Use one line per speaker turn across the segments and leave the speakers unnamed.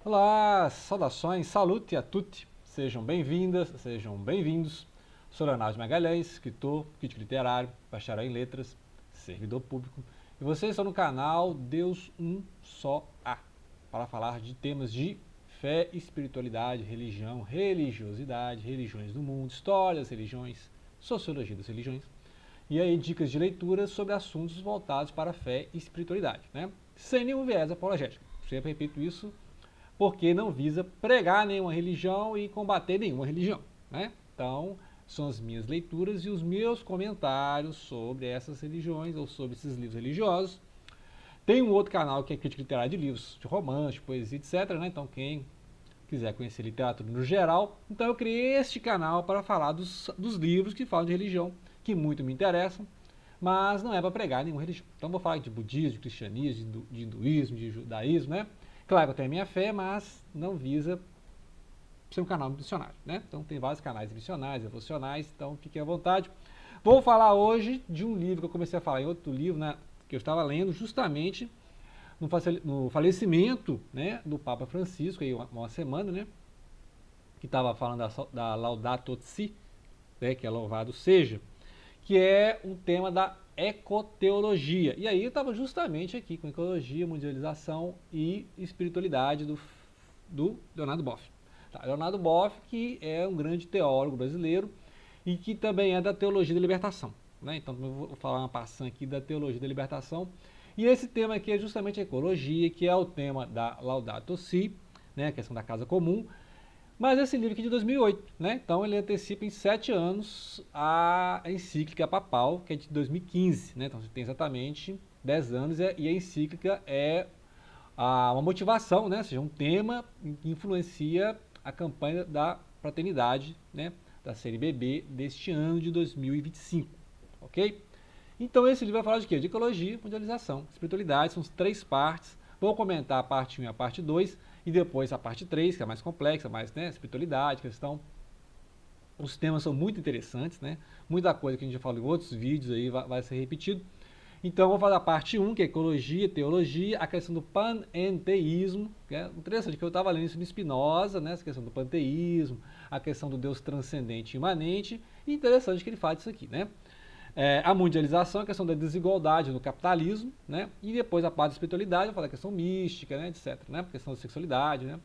Olá, saudações, salute a tutti, sejam bem-vindas, sejam bem-vindos. Sou Leonardo Magalhães, escritor, crítico literário, bacharel em letras, servidor público. E vocês estão no canal Deus Um Só Há, para falar de temas de fé, espiritualidade, religião, religiosidade, religiões do mundo, história das religiões, sociologia das religiões. E aí dicas de leitura sobre assuntos voltados para a fé e espiritualidade, né? Sem nenhum viés apologético. Sempre repito isso porque não visa pregar nenhuma religião e combater nenhuma religião, né? Então, são as minhas leituras e os meus comentários sobre essas religiões ou sobre esses livros religiosos. Tem um outro canal que é crítica literária de livros, de romance, de poesia, etc, né? Então, quem quiser conhecer literatura no geral, então eu criei este canal para falar dos livros que falam de religião, que muito me interessam, mas não é para pregar nenhuma religião. Então vou falar de budismo, de cristianismo, de hinduísmo, de judaísmo, né? Claro que eu tenho a minha fé, mas não visa ser um canal missionário, né? Então tem vários canais missionários, devocionais, então fiquem à vontade. Vou falar hoje de um livro que eu comecei a falar em outro livro, né, que eu estava lendo justamente no falecimento, né, do Papa Francisco, aí uma semana, né, que estava falando da Laudato Si, né, que é louvado seja, que é um tema da ecoteologia. E aí eu estava justamente aqui com ecologia, mundialização e espiritualidade do Leonardo Boff. Tá, Leonardo Boff, que é um grande teólogo brasileiro e que também é da teologia da libertação, né? Então eu vou falar uma passagem aqui da teologia da libertação. E esse tema aqui é justamente a ecologia, que é o tema da Laudato Si, né, a questão da casa comum. Mas esse livro aqui é de 2008, né? Então ele antecipa em 7 anos a encíclica papal, que é de 2015, né? Então você tem exatamente 10 anos e a encíclica é uma motivação, né? Ou seja, um tema que influencia a campanha da fraternidade, né? Da CNBB deste ano de 2025, ok? Então esse livro vai falar de quê? De ecologia, mundialização, espiritualidade, são 3 partes. Vou comentar a parte 1 e a parte 2, e depois a parte 3, que é mais complexa, mais, né, espiritualidade, questão. Os temas são muito interessantes, né? Muita coisa que a gente já falou em outros vídeos aí vai ser repetido. Então, vou falar a parte 1, que é ecologia, teologia, a questão do panenteísmo, que é interessante, que eu estava lendo isso no Spinoza, né? Essa questão do panteísmo, a questão do Deus transcendente e imanente, e interessante que ele faz isso aqui, né? A mundialização, a questão da desigualdade no capitalismo, né? E depois a parte da espiritualidade, eu falo a questão mística, né, etc, né? A questão da sexualidade, né?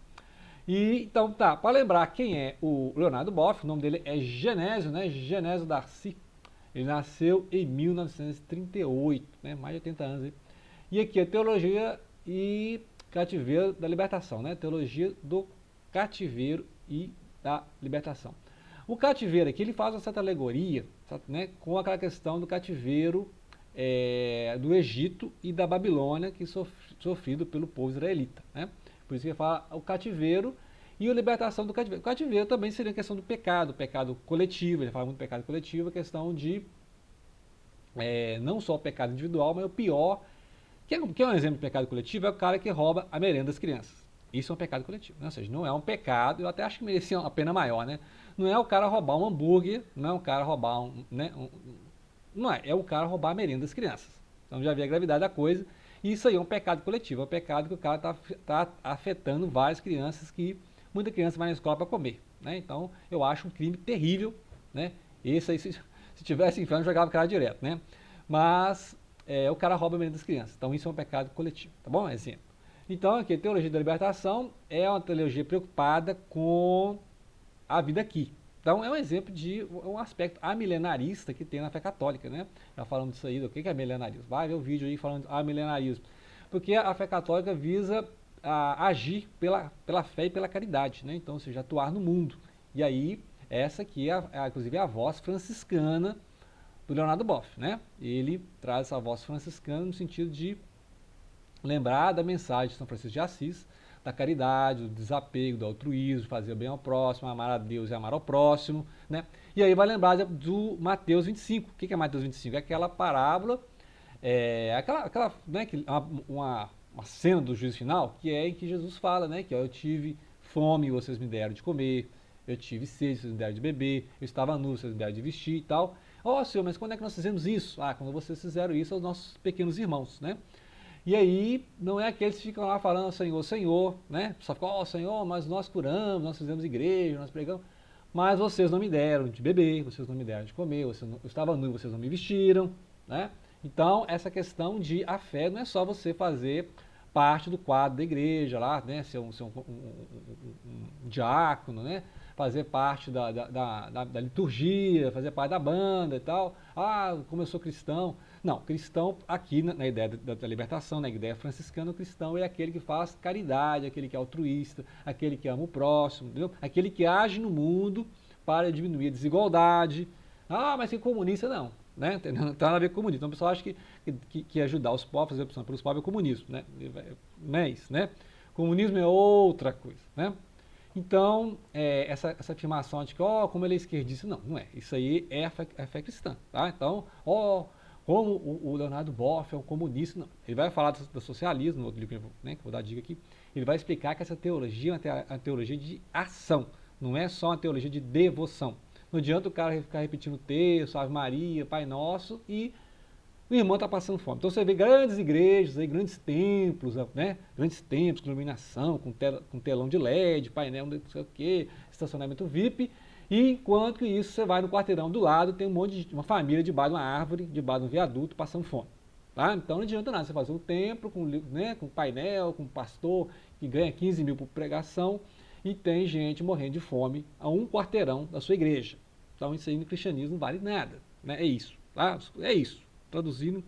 E então tá, para lembrar quem é o Leonardo Boff, o nome dele é Genésio, né? Genésio Darcy. Ele nasceu em 1938, né? Mais de 80 anos aí. E aqui é teologia e cativeiro da libertação, né? Teologia do cativeiro e da libertação. O cativeiro aqui, ele faz uma certa alegoria, né, com aquela questão do cativeiro do Egito e da Babilônia, que sofrido pelo povo israelita, né? Por isso que ele fala o cativeiro e a libertação do cativeiro. O cativeiro também seria a questão do pecado, pecado coletivo, ele fala muito do pecado coletivo, a questão de não só o pecado individual, mas o pior, que é um exemplo de pecado coletivo, é o cara que rouba a merenda das crianças. Isso é um pecado coletivo, né? Ou seja, não é um pecado, eu até acho que merecia uma pena maior, né? Não é o cara roubar um hambúrguer, não é o cara roubar não é o cara roubar a merenda das crianças. Então já vê a gravidade da coisa. E isso aí é um pecado coletivo, é um pecado que o cara está afetando várias crianças, que muita criança vai na escola para comer, né? Então eu acho um crime terrível, né? Esse aí, se tivesse inferno, jogava o cara direto, né? Mas o cara rouba a merenda das crianças. Então isso é um pecado coletivo, tá bom? Exemplo. Então aqui, a teologia da libertação é uma teologia preocupada com a vida aqui. Então é um exemplo de um aspecto amilenarista que tem na fé católica, né? Já falando disso aí, do que é milenarismo. Vai ver o vídeo aí falando de amilenarismo. Porque a fé católica visa agir pela fé e pela caridade, né? Então, ou seja, atuar no mundo. E aí, essa aqui inclusive a voz franciscana do Leonardo Boff, né? Ele traz essa voz franciscana no sentido de lembrar da mensagem de São Francisco de Assis, da caridade, do desapego, do altruísmo, fazer o bem ao próximo, amar a Deus e amar ao próximo, né? E aí vai lembrar do Mateus 25. O que é Mateus 25? É aquela parábola, né, uma cena do juízo final, que é em que Jesus fala, né, que eu tive fome e vocês me deram de comer, eu tive sede, vocês me deram de beber, eu estava nu, vocês me deram de vestir e tal. Ó, Senhor, mas quando é que nós fizemos isso? Ah, quando vocês fizeram isso aos nossos pequenos irmãos, né? E aí, não é aqueles que ficam lá falando Senhor, Senhor, né? Só ficam, ó Senhor, mas nós curamos, nós fizemos igreja, nós pregamos. Mas vocês não me deram de beber, vocês não me deram de comer, eu estava nu e vocês não me vestiram, né? Então, essa questão de a fé não é só você fazer parte do quadro da igreja lá, né? Ser um diácono, né? Fazer parte da liturgia, fazer parte da banda e tal. Ah, como eu sou cristão. Não, cristão aqui na ideia da libertação, na ideia franciscana, o cristão é aquele que faz caridade, aquele que é altruísta, aquele que ama o próximo, entendeu? Aquele que age no mundo para diminuir a desigualdade. Ah, mas que comunista não, né? Não tem nada a ver com comunismo. Então o pessoal acha que ajudar os pobres, fazer opção pelos pobres é comunismo, né? Não é isso, né? Comunismo é outra coisa, né? Então, essa afirmação de que, como ele é esquerdista, não é. Isso aí é a fé cristã, tá? Então, como o Leonardo Boff é um comunista, não. Ele vai falar do socialismo, no outro livro, né, que eu vou dar dica aqui, ele vai explicar que essa teologia é uma teologia de ação, não é só uma teologia de devoção. Não adianta o cara ficar repetindo o texto, Ave Maria, Pai Nosso, e o irmão está passando fome. Então você vê grandes igrejas, aí, grandes templos, né? Grandes templos com iluminação, com telão de LED, painel, não sei o quê, estacionamento VIP. E enquanto que isso, você vai no quarteirão do lado, tem uma família debaixo de uma árvore, debaixo de um viaduto, passando fome. Tá? Então não adianta nada você fazer um templo com painel, com pastor, que ganha 15 mil por pregação, e tem gente morrendo de fome a um quarteirão da sua igreja. Então isso aí no cristianismo não vale nada. Né? É isso. Tá? É isso. Traduzindo.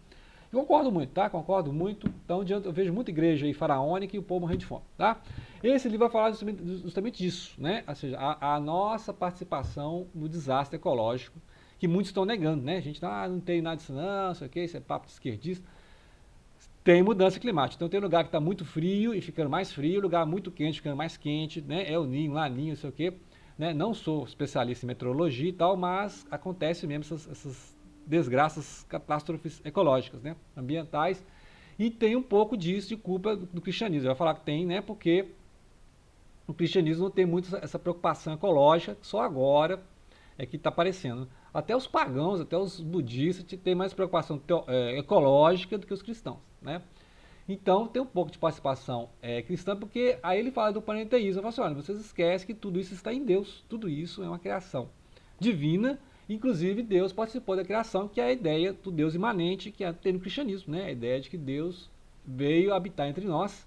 Eu concordo muito, tá? Concordo muito. Então, eu vejo muita igreja aí faraônica e o povo morrendo de fome, tá? Esse livro vai falar justamente disso, né? Ou seja, a nossa participação no desastre ecológico, que muitos estão negando, né? A gente não tem nada disso não, sei o que, isso é papo de esquerdista. Tem mudança climática. Então, tem lugar que está muito frio e ficando mais frio, lugar muito quente ficando mais quente, né? É o ninho, laninho, sei o que. Né? Não sou especialista em meteorologia e tal, mas acontece mesmo essas desgraças, catástrofes ecológicas, né, ambientais, e tem um pouco disso de culpa do cristianismo. Eu vou falar que tem, né, porque o cristianismo não tem muito essa preocupação ecológica, só agora é que está aparecendo. Até os pagãos, até os budistas têm mais preocupação ecológica do que os cristãos, né? Então tem um pouco de participação cristã, porque aí ele fala do panenteísmo. Eu falo assim, olha, vocês esquecem que tudo isso está em Deus, tudo isso é uma criação divina. Inclusive, Deus participou da criação, que é a ideia do Deus imanente que tem no cristianismo, né? A ideia de que Deus veio habitar entre nós,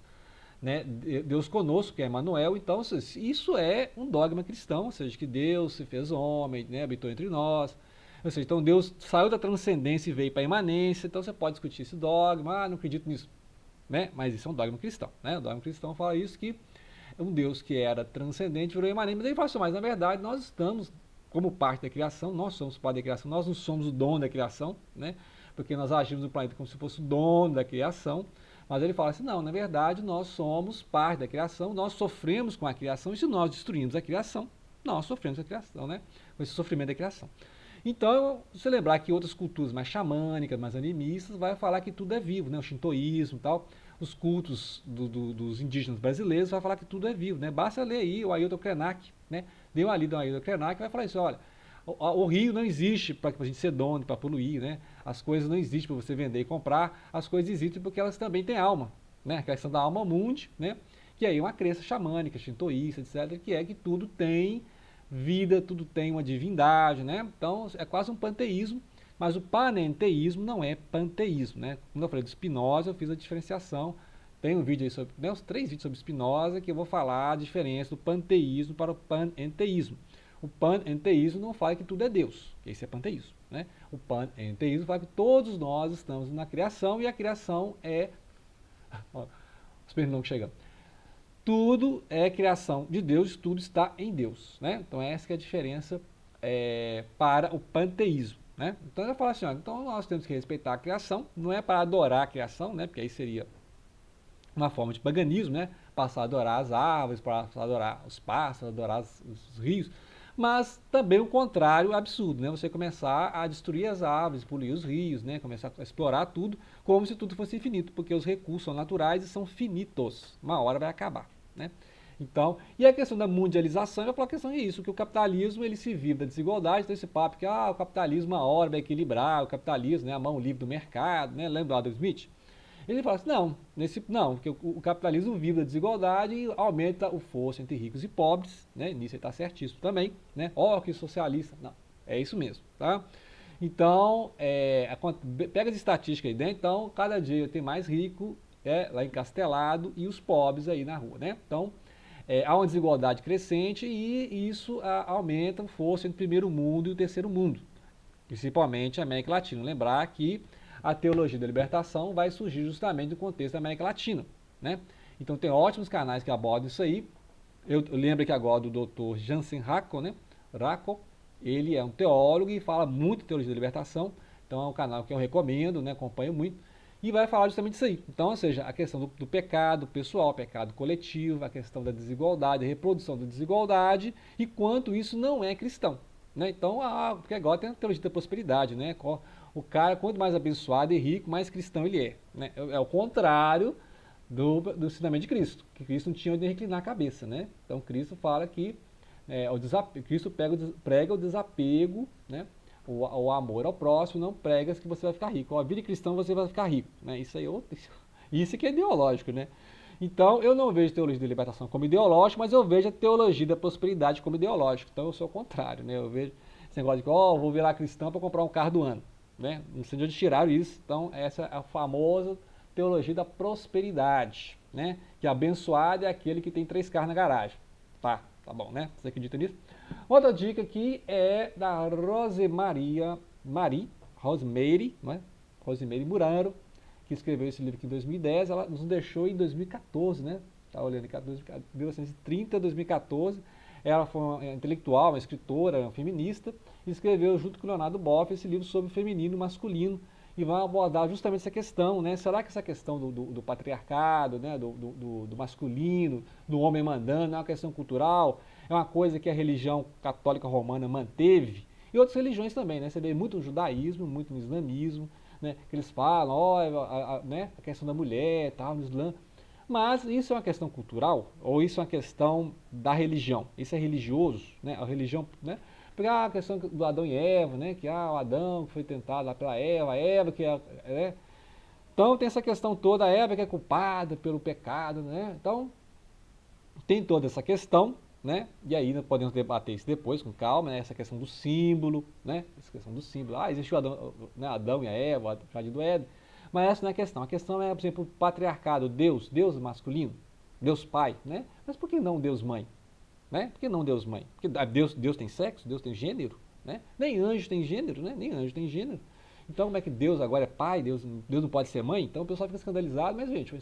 né? Deus conosco, que é Emmanuel. Então, isso é um dogma cristão, ou seja, que Deus se fez homem, né? Habitou entre nós. Ou seja, então Deus saiu da transcendência e veio para a imanência. Então você pode discutir esse dogma, não acredito nisso, né? Mas isso é um dogma cristão, né? O dogma cristão fala isso, que um Deus que era transcendente virou imanente. Mas ele fala assim, mas na verdade nós estamos como parte da criação, nós somos parte da criação, nós não somos o dono da criação, né? Porque nós agimos no planeta como se fosse o dono da criação, mas ele fala assim, não, na verdade nós somos parte da criação, nós sofremos com a criação, e se nós destruímos a criação, nós sofremos com a criação, né? Com esse sofrimento da criação. Então, se você lembrar que outras culturas mais xamânicas, mais animistas, vai falar que tudo é vivo, né? O shintoísmo e tal, os cultos dos indígenas brasileiros vai falar que tudo é vivo, né? Basta ler aí o Ailton Krenak, né? Dê uma lida no Ailton Krenak, vai falar isso, olha, o rio não existe para a gente ser dono, para poluir, né? As coisas não existem para você vender e comprar, as coisas existem porque elas também têm alma, né? A questão da alma mundi, né? Que aí é uma crença xamânica, shintoísta, etc., que é que tudo tem vida, tudo tem uma divindade, né? Então é quase um panteísmo, mas o panenteísmo não é panteísmo, né? Quando eu falei do Spinoza, eu fiz a diferenciação. Tem um vídeo aí sobre, né, uns 3 vídeos sobre Spinoza, que eu vou falar a diferença do panteísmo para o panenteísmo. O panenteísmo não fala que tudo é Deus, que isso é panteísmo, né? O panenteísmo fala que todos nós estamos na criação e a criação é... Ó, os pernilongos chegando. Tudo é criação de Deus, tudo está em Deus, né? Então essa que é a diferença para o panteísmo, né? Então eu falo assim, ó, então nós temos que respeitar a criação, não é para adorar a criação, né? Porque aí seria uma forma de paganismo, né? Passar a adorar as árvores, passar a adorar os pássaros, adorar os rios, mas também o contrário absurdo, né? Você começar a destruir as árvores, poluir os rios, né? Começar a explorar tudo como se tudo fosse infinito, porque os recursos são naturais e são finitos. Uma hora vai acabar, né? Então, e a questão da mundialização é a questão de isso, que o capitalismo ele se vive da desigualdade, então esse papo que o capitalismo uma hora vai equilibrar, o capitalismo, né, a mão livre do mercado, né? Lembra do Adam Smith? Ele fala assim, não, porque o capitalismo vive da desigualdade e aumenta o fosso entre ricos e pobres, né? Nisso ele está certíssimo também, né? Ó, que socialista. Não, é isso mesmo, tá? Então, pega as estatísticas aí dentro, então, cada dia tem mais rico lá encastelado e os pobres aí na rua, né? Então, há uma desigualdade crescente e isso aumenta o fosso entre o primeiro mundo e o terceiro mundo, principalmente a América Latina. Lembrar que a teologia da libertação vai surgir justamente no contexto da América Latina, né? Então tem ótimos canais que abordam isso aí. Eu lembro aqui agora do Dr. Jansen Racco, né? Racco, ele é um teólogo e fala muito de teologia da libertação, então é um canal que eu recomendo, né? Acompanho muito, e vai falar justamente disso aí. Então, ou seja, a questão do pecado pessoal, pecado coletivo, a questão da desigualdade, a reprodução da desigualdade e quanto isso não é cristão, né? Então, porque agora tem a teologia da prosperidade, né? O cara, quanto mais abençoado e rico, mais cristão ele é, né? É o contrário do ensinamento de Cristo, que Cristo não tinha onde reclinar a cabeça, né? Então, Cristo fala que Cristo prega o desapego, né? O amor ao próximo, não pregas que você vai ficar rico. A vida cristã você vai ficar rico, né? Isso aí isso que é ideológico, né? Então, eu não vejo a teologia da libertação como ideológica, mas eu vejo a teologia da prosperidade como ideológica. Então, eu sou o contrário, né? Eu vejo esse negócio de que, vou virar cristão para comprar um carro do ano, né? Não sei de onde tiraram isso. Então, essa é a famosa teologia da prosperidade, né? Que abençoado é aquele que tem 3 carros na garagem. Tá bom, né? Você acredita nisso? Outra dica aqui é da Rosemary, não é? Rosemary Muraro, que escreveu esse livro aqui em 2010, ela nos deixou em 2014, né? Tá olhando aqui, 1930 a 2014. Ela foi uma intelectual, uma escritora, uma feminista, e escreveu junto com o Leonardo Boff esse livro sobre feminino e masculino, e vai abordar justamente essa questão, né? Será que essa questão do patriarcado, né? do masculino, do homem mandando, é uma questão cultural, é uma coisa que a religião católica romana manteve, e outras religiões também, né? Você vê muito no judaísmo, muito no islamismo, né? Que eles falam, né? A questão da mulher, tal, no Islã. Mas isso é uma questão cultural ou isso é uma questão da religião? Isso é religioso, né? A religião, né? Pegar a questão do Adão e Eva, né? Que o Adão que foi tentado lá pela Eva, a Eva que né? Então tem essa questão toda, a Eva que é culpada pelo pecado, né? Então tem toda essa questão, né? E aí nós podemos debater isso depois com calma, né? Essa questão do símbolo, né? Essa questão do símbolo. Existiu Adão, né? Adão e a Eva, o jardim do Éden. Mas essa não é a questão. A questão é, por exemplo, o patriarcado, Deus masculino, Deus pai, né? Mas por que não Deus mãe? Né? Por que não Deus mãe? Porque Deus tem sexo, Deus tem gênero, né? Nem anjo tem gênero, né? Nem anjo tem gênero. Então como é que Deus agora é pai, Deus não pode ser mãe? Então o pessoal fica escandalizado, mas gente,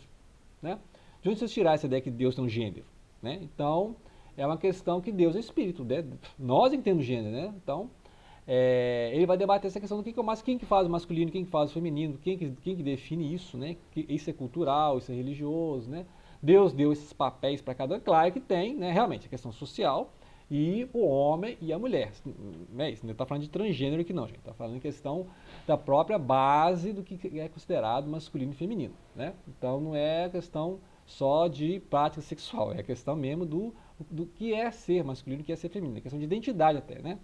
né? De onde vocês tiraram essa ideia que Deus tem um gênero? Né? Então é uma questão que Deus é espírito, né? Nós é que temos gênero, né? Então ele vai debater essa questão do quem que faz o masculino, quem que faz o feminino, quem que define isso, né? Que isso é cultural, isso é religioso, né? Deus deu esses papéis para cada um, claro que tem, né? Realmente a questão social e o homem e a mulher, não é isso? Não está falando de transgênero aqui não, gente. Está falando em questão da própria base do que é considerado masculino e feminino, né? Então não é questão só de prática sexual, é a questão mesmo do que é ser masculino e o que é ser feminino, é questão de identidade até, né?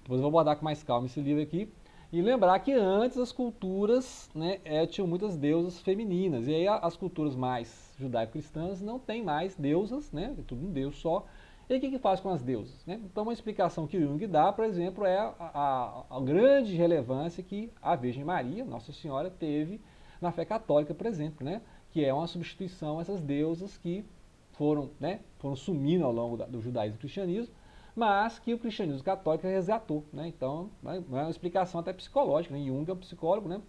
Depois eu vou abordar com mais calma esse livro aqui. E lembrar que antes as culturas, né, tinham muitas deusas femininas. E aí as culturas mais judaico-cristãs não tem mais deusas, né? É tudo um deus só. E aí o que faz com as deusas? Né? Então uma explicação que o Jung dá, por exemplo, é a grande relevância que a Virgem Maria, Nossa Senhora, teve na fé católica, por exemplo, né? Que é uma substituição a essas deusas que foram sumindo ao longo do judaísmo e cristianismo, mas que o cristianismo católico resgatou, né? Então, é uma explicação até psicológica, né? Jung é um psicólogo, né?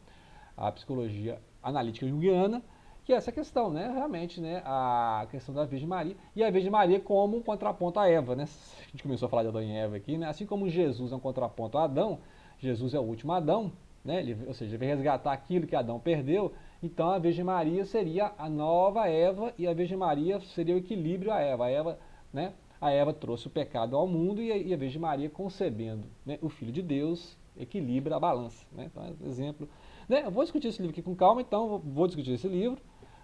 A psicologia analítica junguiana, que é essa questão, né? Realmente, né? A questão da Virgem Maria, e a Virgem Maria como um contraponto a Eva, né? A gente começou a falar de Adão e Eva aqui, né? Assim como Jesus é um contraponto a Adão, Jesus é o último Adão, né? Ou seja, ele veio resgatar aquilo que Adão perdeu, então a Virgem Maria seria a nova Eva, e a Virgem Maria seria o equilíbrio a Eva, né? A Eva trouxe o pecado ao mundo e a Virgem Maria, concebendo, né, o Filho de Deus, equilibra a balança. Né? Então, exemplo. Né? Eu vou discutir esse livro aqui com calma, então vou discutir esse livro,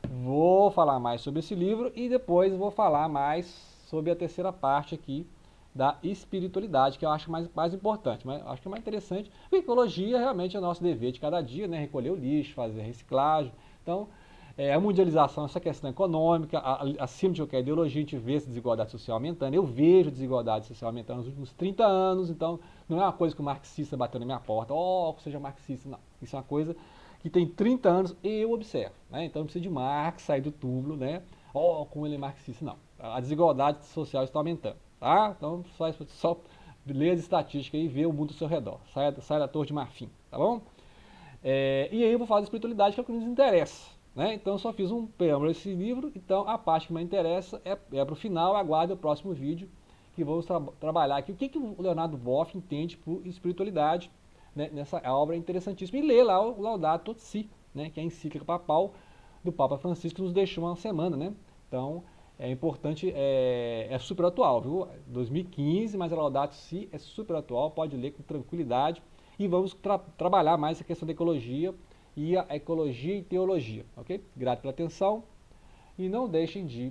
vou falar mais sobre esse livro e depois vou falar mais sobre a terceira parte aqui da espiritualidade, que eu acho mais importante, mas acho que é mais interessante. A ecologia realmente é o nosso dever de cada dia, né? Recolher o lixo, fazer a reciclagem. Então, A mundialização, essa questão econômica, acima de qualquer ideologia, a gente vê essa desigualdade social aumentando. Eu vejo desigualdade social aumentando nos últimos 30 anos, então não é uma coisa que o marxista bateu na minha porta, seja marxista, não. Isso é uma coisa que tem 30 anos e eu observo, né? Então não precisa de Marx sair do túmulo, né? Como ele é marxista, não. A desigualdade social está aumentando, tá? Então só lê as estatísticas e vê o mundo ao seu redor. Sai da torre de marfim, tá bom? E aí eu vou falar de espiritualidade, que é o que nos interessa. Né? Então eu só fiz um preâmbulo desse livro, então a parte que mais interessa é para o final, aguarde o próximo vídeo, que vamos trabalhar aqui o que o Leonardo Boff entende por espiritualidade, né, nessa obra interessantíssima. E ler lá o Laudato Si, né, que é a encíclica papal do Papa Francisco, que nos deixou uma semana. Né? Então é importante, é super atual, viu? 2015, mas a Laudato Si é super atual, pode ler com tranquilidade. E vamos trabalhar mais a questão da ecologia e a ecologia e teologia, ok? Grato pela atenção e não deixem de